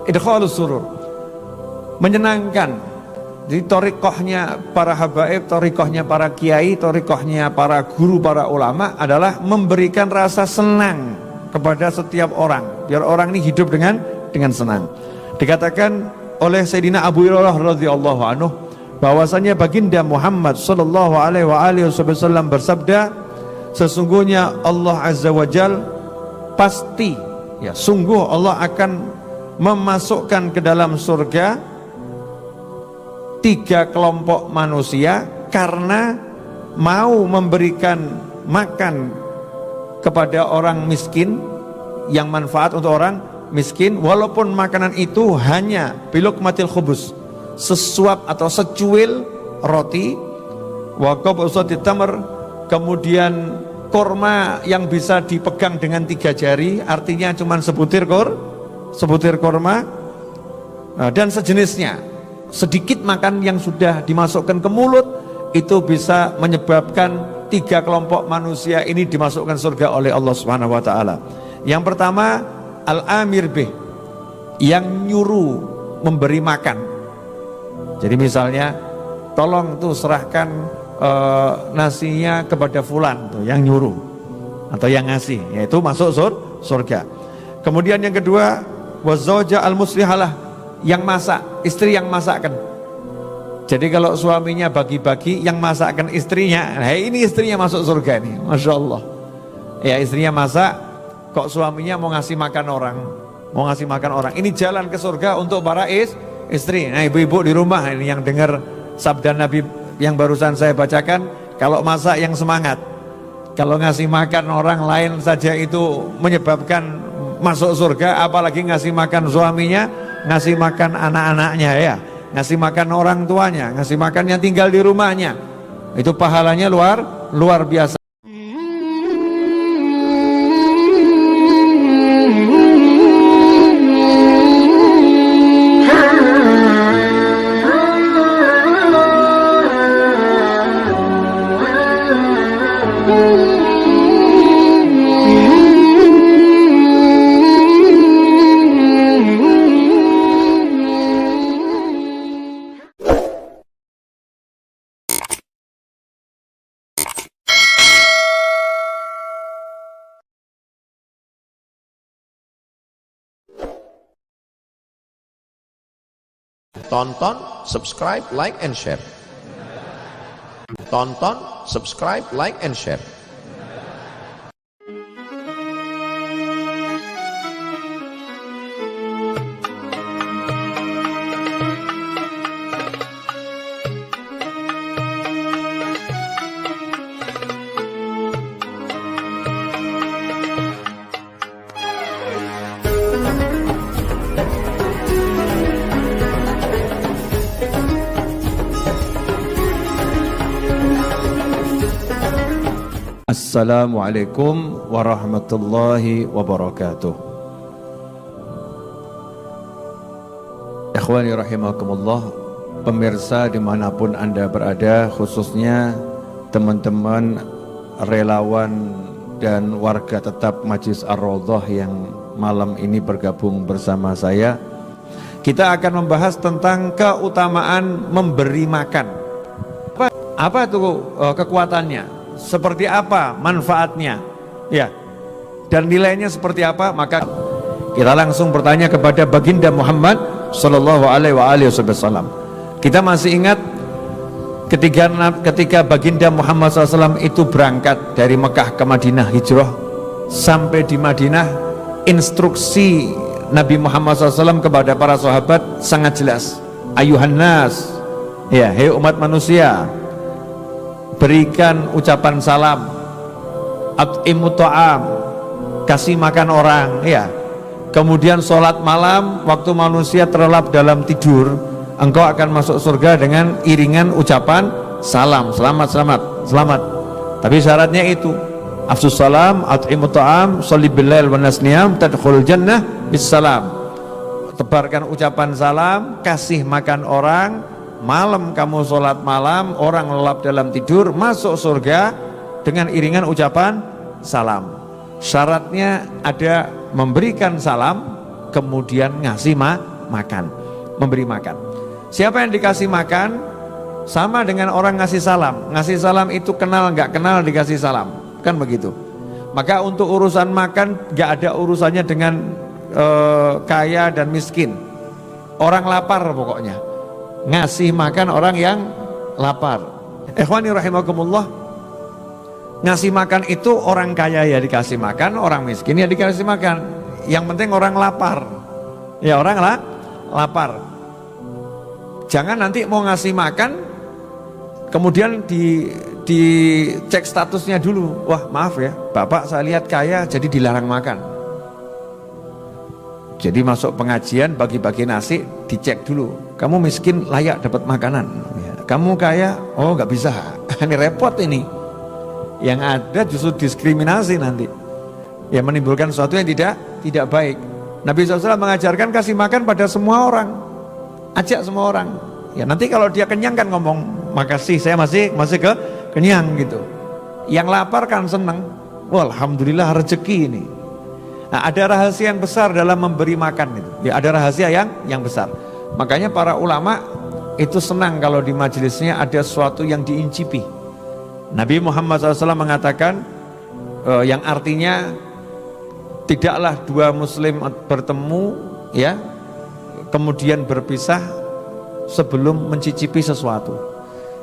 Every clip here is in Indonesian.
idkhalus surur, menyenangkan. Jadi thariqahnya para habaib, thariqahnya para kiai, thariqahnya para guru, para ulama adalah memberikan rasa senang kepada setiap orang, biar orang ini hidup dengan senang. Dikatakan oleh Sayyidina Abu Hurairah radhiyallahu anhu bahwasanya baginda Muhammad sallallahu alaihi wasallam bersabda, sesungguhnya Allah azza wajal pasti, ya sungguh Allah akan memasukkan ke dalam surga 3 kelompok manusia karena mau memberikan makan kepada orang miskin, yang manfaat untuk orang miskin, walaupun makanan itu hanya bilukmatil khubus, sesuap atau secuil roti, wa qabsatit tamr, kemudian korma yang bisa dipegang dengan 3 jari, artinya cuma sebutir korma, dan sejenisnya. Sedikit makan yang sudah dimasukkan ke mulut itu bisa menyebabkan 3 kelompok manusia ini dimasukkan surga oleh Allah Subhanahu wa taala. Yang pertama, al-amir bih, yang nyuruh memberi makan. Jadi misalnya, tolong tuh serahkan nasinya kepada fulan tuh, yang nyuruh atau yang ngasih, yaitu masuk surga. Kemudian yang kedua, wazauja al-muslihalah, yang masak, istri yang masakkan. Jadi kalau suaminya bagi-bagi, yang masakkan istrinya, nah ini istrinya masuk surga nih, Masya Allah. Ya, istrinya masak, kok suaminya mau ngasih makan orang, ini jalan ke surga untuk para istri. Nah ibu-ibu di rumah ini yang dengar sabda Nabi yang barusan saya bacakan, kalau masak yang semangat, kalau ngasih makan orang lain saja itu menyebabkan masuk surga, apalagi ngasih makan suaminya, ngasih makan anak-anaknya, ya, ngasih makan orang tuanya, ngasih makan yang tinggal di rumahnya, itu pahalanya luar biasa. Tonton, subscribe, like, and share. Tonton, subscribe, like, and share. Assalamualaikum warahmatullahi wabarakatuh. Ikhwani rahimakumullah, pemirsa dimanapun Anda berada, khususnya teman-teman relawan dan warga tetap Majlis Ar-Raudhah yang malam ini bergabung bersama saya. Kita akan membahas tentang keutamaan memberi makan. Apa itu kekuatannya? Seperti apa manfaatnya, ya, dan nilainya seperti apa? Maka kita langsung bertanya kepada baginda Muhammad sallallahu alaihi wasallam. Kita masih ingat ketika baginda Muhammad SAW itu berangkat dari Mekah ke Madinah, hijrah sampai di Madinah, instruksi Nabi Muhammad SAW kepada para sahabat sangat jelas. Ayuhan nas, ya, hei umat manusia, berikan ucapan salam, at'imu ta'am, kasih makan orang, ya. Kemudian sholat malam, waktu manusia terlelap dalam tidur, engkau akan masuk surga dengan iringan ucapan salam, selamat. Tapi syaratnya itu, afsus salam, at'imu ta'am, sholli billail wa nasniyam, tadkhul jannah bis salam. Tebarkan ucapan salam, kasih makan orang. Malam kamu sholat malam, orang lelap dalam tidur, masuk surga dengan iringan ucapan salam. Syaratnya ada memberikan salam, kemudian ngasih makan, memberi makan. Siapa yang dikasih makan sama dengan orang ngasih salam. Ngasih salam itu kenal nggak kenal dikasih salam, kan begitu. Maka untuk urusan makan nggak ada urusannya dengan kaya dan miskin. Orang lapar pokoknya ngasih makan orang yang lapar. Ikhwani rahimakumullah, ngasih makan itu orang kaya ya dikasih makan, orang miskin ya dikasih makan. Yang penting orang lapar, ya orang lapar. Jangan nanti mau ngasih makan kemudian dicek statusnya dulu. Wah maaf ya bapak, saya lihat kaya jadi dilarang makan. Jadi masuk pengajian bagi-bagi nasi dicek dulu. Kamu miskin layak dapat makanan. Kamu kaya, oh nggak bisa. Ini repot ini. Yang ada justru diskriminasi nanti. Ya menimbulkan sesuatu yang tidak baik. Nabi SAW mengajarkan kasih makan pada semua orang. Ajak semua orang. Ya nanti kalau dia kenyang kan ngomong makasih, saya masih kenyang gitu. Yang lapar kan senang. Wah, alhamdulillah rezeki ini. Nah, ada rahasia yang besar dalam memberi makan itu. Ya, ada rahasia yang besar. Makanya para ulama itu senang kalau di majelisnya ada sesuatu yang diincipi. Nabi Muhammad SAW mengatakan yang artinya tidaklah dua muslim bertemu ya kemudian berpisah sebelum mencicipi sesuatu.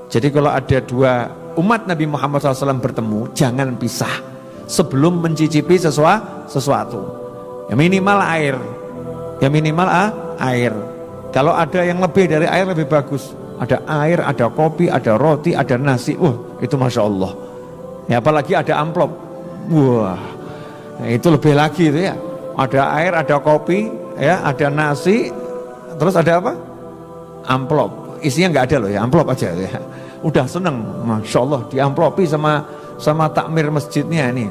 Jadi kalau ada dua umat Nabi Muhammad SAW bertemu, jangan pisah sebelum mencicipi sesuatu. Ya minimal air. Ya minimal air. Kalau ada yang lebih dari air lebih bagus. Ada air, ada kopi, ada roti, ada nasi. Wah, itu Masya Allah. Ya apalagi ada amplop. Wah, nah, itu lebih lagi itu ya. Ada air, ada kopi, ya, ada nasi, terus ada apa? Amplop. Isinya nggak ada loh ya, amplop aja ya. Udah seneng, Masya Allah, diamplopi sama takmir masjidnya ini.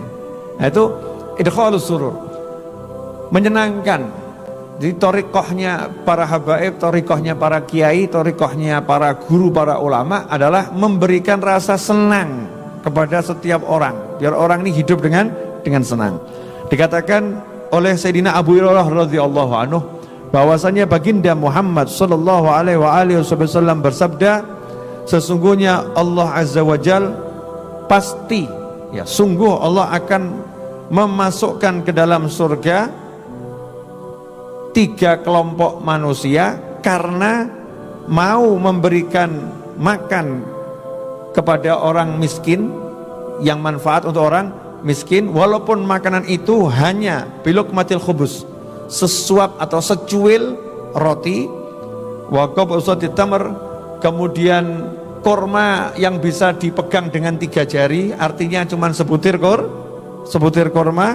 Nah, itu idkhalus surur, menyenangkan. Jadi torikohnya para habaib, torikohnya para kiai, torikohnya para guru, para ulama adalah memberikan rasa senang kepada setiap orang, biar orang ini hidup dengan senang. Dikatakan oleh Sayyidina Abu Hurairah radhiyallahu anhu bahwasanya baginda Muhammad sallallahu alaihi wasallam bersabda, sesungguhnya Allah azza wajal pasti, ya sungguh Allah akan memasukkan ke dalam surga 3 kelompok manusia karena mau memberikan makan kepada orang miskin, yang manfaat untuk orang miskin, walaupun makanan itu hanya bilukmatil khubus, sesuap atau secuil roti, wa qabsatit tamr, kemudian korma yang bisa dipegang dengan 3 jari, artinya cuma sebutir korma,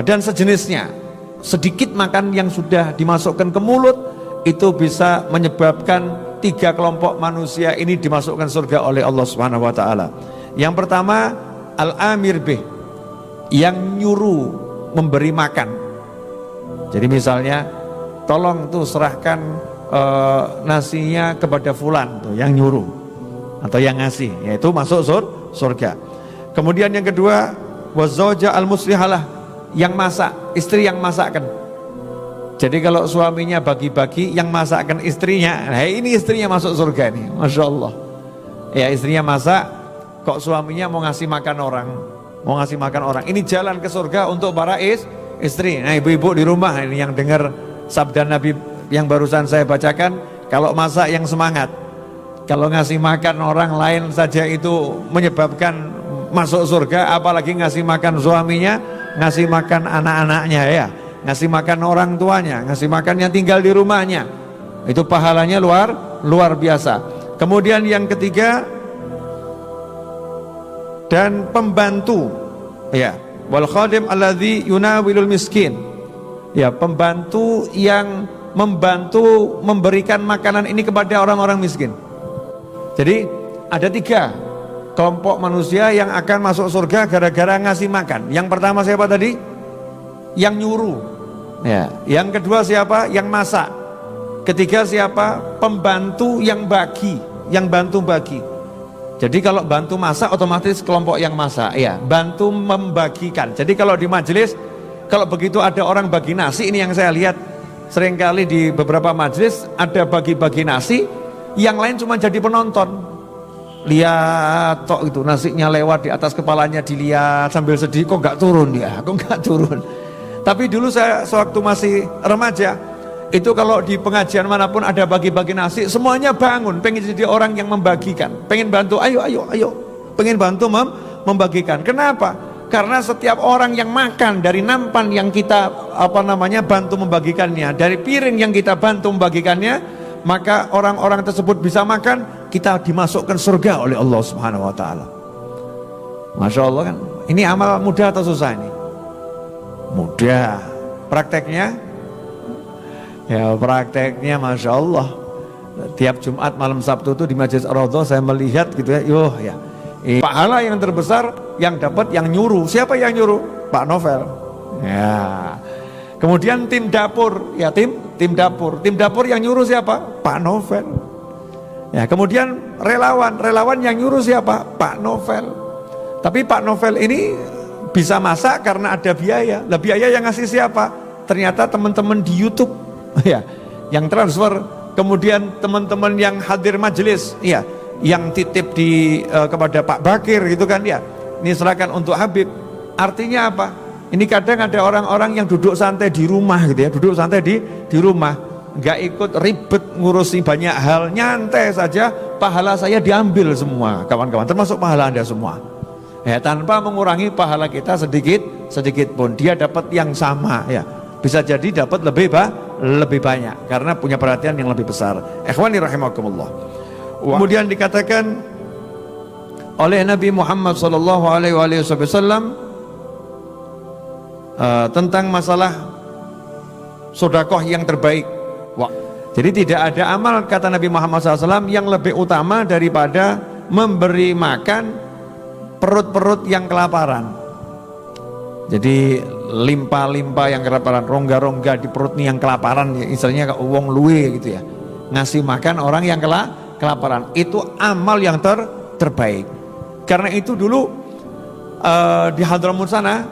dan sejenisnya. Sedikit makan yang sudah dimasukkan ke mulut itu bisa menyebabkan 3 kelompok manusia ini dimasukkan surga oleh Allah Subhanahu wa taala. Yang pertama, al-amir bih, yang nyuruh memberi makan. Jadi misalnya, tolong tuh serahkan nasinya kepada fulan tuh, yang nyuruh atau yang ngasih, yaitu masuk surga. Kemudian yang kedua, wazauja al-muslihalah, yang masak, istri yang masakkan. Jadi kalau suaminya bagi-bagi, yang masakkan istrinya, nah ini istrinya masuk surga nih, Masya Allah. Ya istrinya masak, kok suaminya mau ngasih makan orang, ini jalan ke surga untuk para istri. Nah ibu-ibu di rumah ini yang dengar sabda Nabi yang barusan saya bacakan, kalau masak yang semangat, kalau ngasih makan orang lain saja itu menyebabkan masuk surga, apalagi ngasih makan suaminya, ngasih makan anak-anaknya ya, ngasih makan orang tuanya, ngasih makan yang tinggal di rumahnya, itu pahalanya luar biasa. Kemudian yang ketiga, dan pembantu ya, wal khadim alladzi yunawilul miskin, ya pembantu yang membantu memberikan makanan ini kepada orang-orang miskin. Jadi ada 3 kelompok manusia yang akan masuk surga gara-gara ngasih makan. Yang pertama siapa tadi? Yang nyuruh. Ya. Yang kedua siapa? Yang masak. Ketiga siapa? Pembantu yang bagi, yang bantu bagi. Jadi kalau bantu masak otomatis kelompok yang masak, ya, bantu membagikan. Jadi kalau di majelis, kalau begitu ada orang bagi nasi, ini yang saya lihat seringkali di beberapa majelis ada bagi-bagi nasi, yang lain cuma jadi penonton. Lihat tok itu nasinya lewat di atas kepalanya, dilihat sambil sedih, kok nggak turun ya, kok nggak turun. Tapi dulu saya sewaktu masih remaja, itu kalau di pengajian manapun ada bagi-bagi nasi, semuanya bangun, pengen jadi orang yang membagikan, pengen bantu, ayo, pengen bantu membagikan. Kenapa? Karena setiap orang yang makan dari nampan yang kita bantu membagikannya, dari piring yang kita bantu membagikannya, maka orang-orang tersebut bisa makan, kita dimasukkan surga oleh Allah Subhanahu wa taala. Masya Allah kan. Ini amal mudah atau susah ini? Mudah. Prakteknya? Ya prakteknya Masya Allah. Tiap Jumat malam Sabtu itu di Majelis Ar-Raudhah saya melihat gitu ya. Pahala yang terbesar yang dapat yang nyuruh. Siapa yang nyuruh? Pak Novel. Ya. Kemudian tim dapur, ya tim dapur. Tim dapur yang nyuruh siapa? Pak Novel. Ya, kemudian relawan yang nyuruh siapa? Pak Novel. Tapi Pak Novel ini bisa masak karena ada biaya. Lah biaya yang ngasih siapa? Ternyata teman-teman di YouTube. Ya, yang transfer. Kemudian teman-teman yang hadir majelis, ya, yang titip kepada Pak Bakir gitu kan ya. Ini serahkan untuk Habib. Artinya apa? Ini kadang ada orang-orang yang duduk santai di rumah gitu ya, duduk santai di rumah, nggak ikut ribet ngurusi banyak hal, nyantai saja, pahala saya diambil semua, kawan-kawan, termasuk pahala Anda semua. Ya, tanpa mengurangi pahala kita sedikit pun, dia dapat yang sama ya. Bisa jadi dapat lebih banyak karena punya perhatian yang lebih besar. Ikhwani rahimakumullah. Kemudian dikatakan oleh Nabi Muhammad SAW tentang masalah sedekah yang terbaik. Jadi tidak ada amal, kata Nabi Muhammad SAW, yang lebih utama daripada memberi makan perut-perut yang kelaparan. Jadi limpa-limpa yang kelaparan, rongga-rongga di perut nih yang kelaparan, ya, istilahnya wong luwe gitu ya, ngasih makan orang yang kelaparan, itu amal yang terbaik. Karena itu dulu di Hadramut sana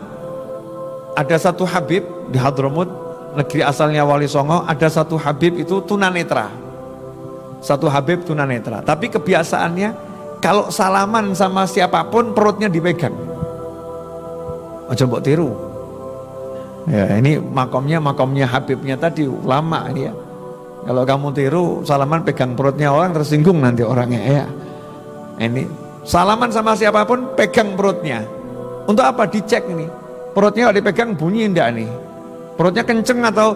ada satu Habib di Hadramut, negeri asalnya Wali Songo, ada satu Habib itu tunanetra. Satu Habib tunanetra. Tapi kebiasaannya kalau salaman sama siapapun perutnya dipegang. Ojo mbok tiru. Ya, ini makomnya Habibnya tadi ulama ini ya. Kalau kamu tiru salaman pegang perutnya orang, tersinggung nanti orangnya ya. Ini salaman sama siapapun pegang perutnya. Untuk apa? Dicek ini. Perutnya kalau dipegang bunyi enggak nih? Perutnya kenceng atau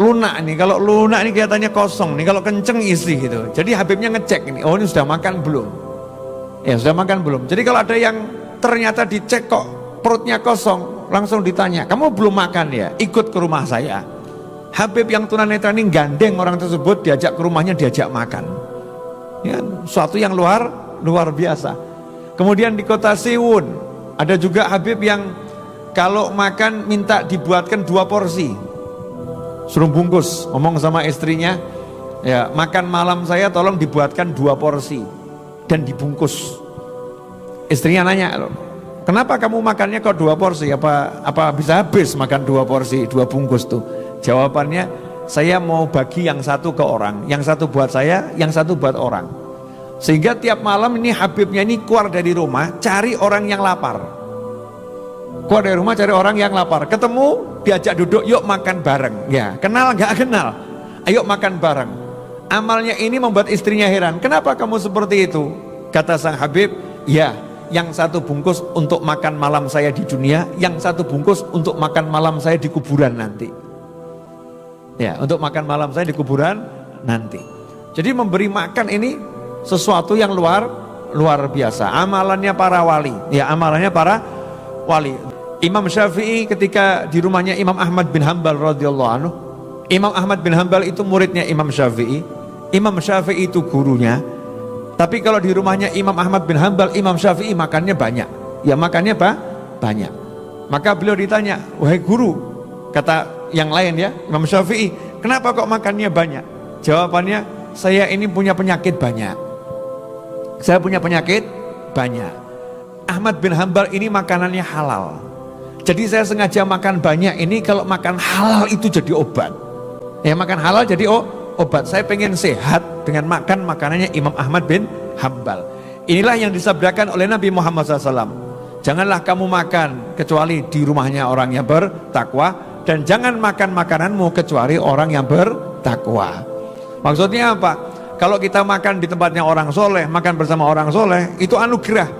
lunak nih. Kalau lunak ini kelihatannya kosong nih, kalau kenceng isi gitu. Jadi Habibnya ngecek ini, oh ini sudah makan belum? Ya sudah makan belum. Jadi kalau ada yang ternyata dicek kok perutnya kosong, langsung ditanya, kamu belum makan ya? Ikut ke rumah saya. Habib yang tunanetra ini gandeng orang tersebut, diajak ke rumahnya, diajak makan. Ya, suatu yang luar biasa. Kemudian di kota Siwun ada juga Habib yang kalau makan minta dibuatkan 2 porsi, suruh bungkus, ngomong sama istrinya, ya makan malam saya tolong dibuatkan 2 porsi dan dibungkus. Istrinya nanya, kenapa kamu makannya kok 2 porsi? Apa bisa habis makan 2 porsi, 2 bungkus tuh? Jawabannya, saya mau bagi yang satu ke orang, yang satu buat saya, yang satu buat orang. Sehingga tiap malam ini Habibnya ini keluar dari rumah, cari orang yang lapar. Keluar dari rumah cari orang yang lapar, ketemu, diajak duduk, yuk makan bareng. Ya, kenal nggak kenal? Ayo makan bareng. Amalnya ini membuat istrinya heran. Kenapa kamu seperti itu? Kata sang Habib, ya, yang satu bungkus untuk makan malam saya di dunia, yang satu bungkus untuk makan malam saya di kuburan nanti. Ya, untuk makan malam saya di kuburan nanti. Jadi memberi makan ini sesuatu yang luar biasa. Amalannya para wali. Ya, amalannya para wali. Imam Syafi'i ketika di rumahnya Imam Ahmad bin Hanbal radhiyallahu anhu. Imam Ahmad bin Hanbal itu muridnya Imam Syafi'i. Imam Syafi'i itu gurunya. Tapi kalau di rumahnya Imam Ahmad bin Hanbal, Imam Syafi'i makannya banyak. Ya makannya banyak. Maka beliau ditanya, wahai guru, kata yang lain ya, Imam Syafi'i, kenapa kok makannya banyak? Jawabannya, saya ini punya penyakit banyak. Saya punya penyakit banyak. Ahmad bin Hanbal ini makanannya halal. Jadi saya sengaja makan banyak ini, kalau makan halal itu jadi obat. Ya, makan halal jadi obat. Saya pengen sehat dengan makan makanannya Imam Ahmad bin Hambal. Inilah yang disabdakan oleh Nabi Muhammad SAW. Janganlah kamu makan kecuali di rumahnya orang yang bertakwa, dan jangan makan makananmu kecuali orang yang bertakwa. Maksudnya apa? Kalau kita makan di tempatnya orang soleh, makan bersama orang soleh, itu anugerah.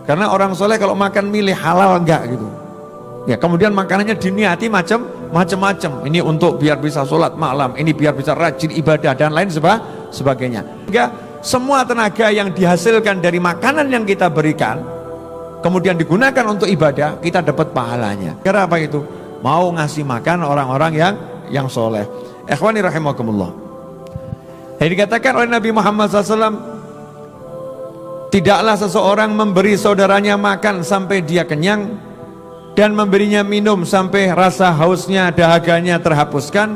Karena orang soleh kalau makan milih halal enggak gitu. Ya, kemudian makanannya diniati macam-macam. Ini untuk biar bisa sholat malam, ini biar bisa rajin ibadah dan lain sebagainya. Sehingga semua tenaga yang dihasilkan dari makanan yang kita berikan, kemudian digunakan untuk ibadah, kita dapat pahalanya. Karena apa itu? Mau ngasih makan orang-orang yang soleh. Ikhwani rahimakumullah. Yang dikatakan oleh Nabi Muhammad SAW, tidaklah seseorang memberi saudaranya makan sampai dia kenyang, dan memberinya minum sampai rasa hausnya, dahaganya terhapuskan,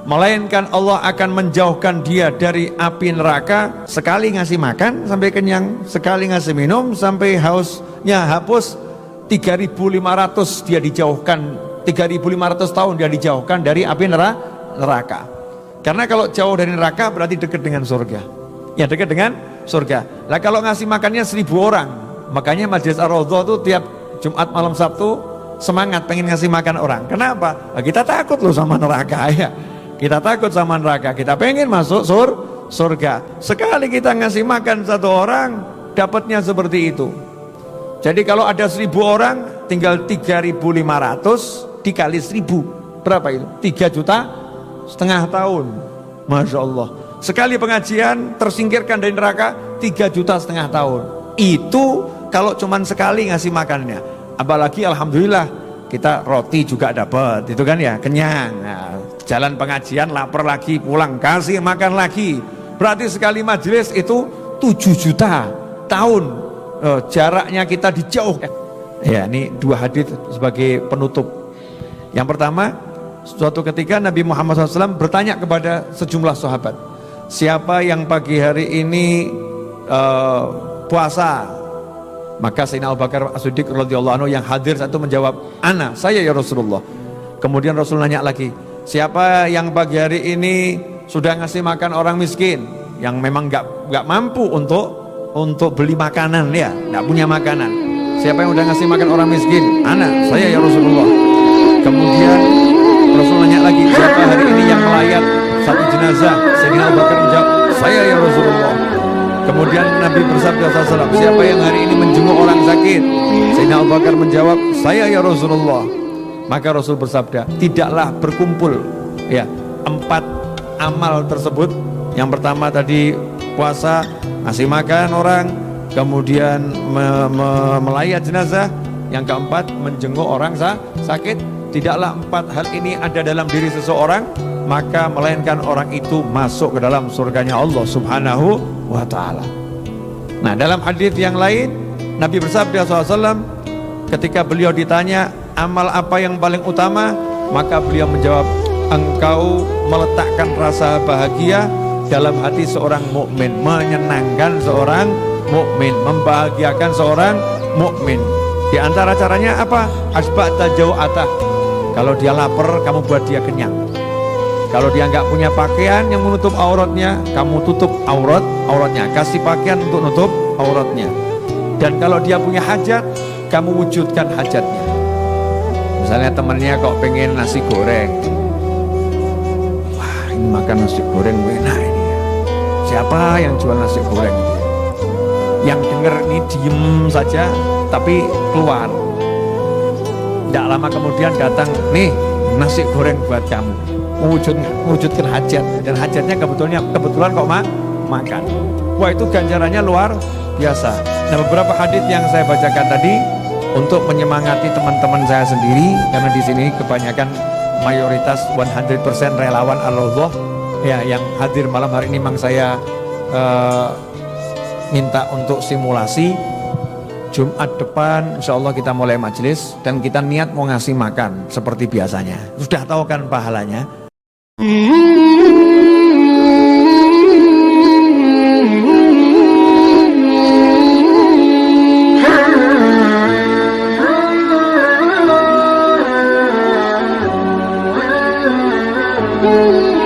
melainkan Allah akan menjauhkan dia dari api neraka. Sekali ngasih makan sampai kenyang, sekali ngasih minum sampai hausnya hapus, 3.500 dia dijauhkan, 3.500 tahun dia dijauhkan dari api neraka. Karena kalau jauh dari neraka berarti dekat dengan surga. Ya, dekat dengan surga. Lah kalau ngasih makannya 1.000 orang, makanya Majelis Ar-Raudhah itu tiap Jumat malam Sabtu semangat pengen ngasih makan orang. Kenapa? Nah, kita takut loh sama neraka ya. Kita takut sama neraka. Kita pengen masuk surga. Sekali kita ngasih makan satu orang, dapatnya seperti itu. Jadi kalau ada 1.000 orang, tinggal 3.500 dikali 1.000. Berapa itu? 3,5 juta tahun. Masya Allah. Sekali pengajian tersingkirkan dari neraka 3,5 juta tahun. Itu kalau cuman sekali ngasih makannya. Apalagi alhamdulillah kita roti juga dapat, itu kan ya, kenyang. Nah, jalan pengajian lapar lagi, pulang kasih makan lagi. Berarti sekali majelis itu 7 juta tahun jaraknya kita dijauh. Ya, ini 2 hadis sebagai penutup. Yang pertama, suatu ketika Nabi Muhammad SAW bertanya kepada sejumlah sahabat, siapa yang pagi hari ini puasa? Maka Sayyidina Abu Bakar As-Siddiq radhiyallahu anhu yang hadir satu menjawab, ana, saya ya Rasulullah. Kemudian Rasul nanya lagi, siapa yang pagi hari ini sudah ngasih makan orang miskin yang memang nggak mampu untuk beli makanan, ya, nggak punya makanan. Siapa yang udah ngasih makan orang miskin? Ana, saya ya Rasulullah. Kemudian Rasul nanya lagi, siapa hari ini yang melayat satu jenazah? Sayyidina Abu Bakar menjawab, saya ya Rasulullah. Kemudian Nabi bersabda SAW, siapa yang hari ini menjenguk orang sakit? Sayyidina Abu Bakar menjawab, saya ya Rasulullah. Maka Rasul bersabda, tidaklah berkumpul ya 4 amal tersebut. Yang pertama tadi puasa, ngasih makan orang, kemudian melayat jenazah. Yang keempat, menjenguk orang sakit. Tidaklah 4 hal ini ada dalam diri seseorang, maka melainkan orang itu masuk ke dalam surganya Allah Subhanahu wa ta'ala. Nah, dalam hadis yang lain Nabi bersabda SAW, ketika beliau ditanya amal apa yang paling utama, maka beliau menjawab, engkau meletakkan rasa bahagia dalam hati seorang mukmin, menyenangkan seorang mukmin, membahagiakan seorang mukmin. Di antara caranya apa? Asba'ta jau'atah. Kalau dia lapar, kamu buat dia kenyang. Kalau dia nggak punya pakaian yang menutup auratnya, kamu tutup auratnya, kasih pakaian untuk nutup auratnya. Dan kalau dia punya hajat, kamu wujudkan hajatnya. Misalnya temannya kok pengen nasi goreng, wah ini makan nasi goreng enak ini ya. Siapa yang jual nasi goreng? Yang denger ini diem saja, tapi keluar. Tidak lama kemudian datang, nih nasi goreng buat kamu. Mewujudkan hajat, dan hajatnya kebetulan kok makan. Wah, itu ganjarannya luar biasa. Nah, beberapa hadis yang saya bacakan tadi untuk menyemangati teman-teman saya sendiri, karena di sini kebanyakan mayoritas 100% relawan Allah ya yang hadir malam hari ini. Memang saya minta untuk simulasi Jumat depan insya Allah kita mulai majelis, dan kita niat mau ngasih makan seperti biasanya. Sudah tahu kan pahalanya. Mm-hmm.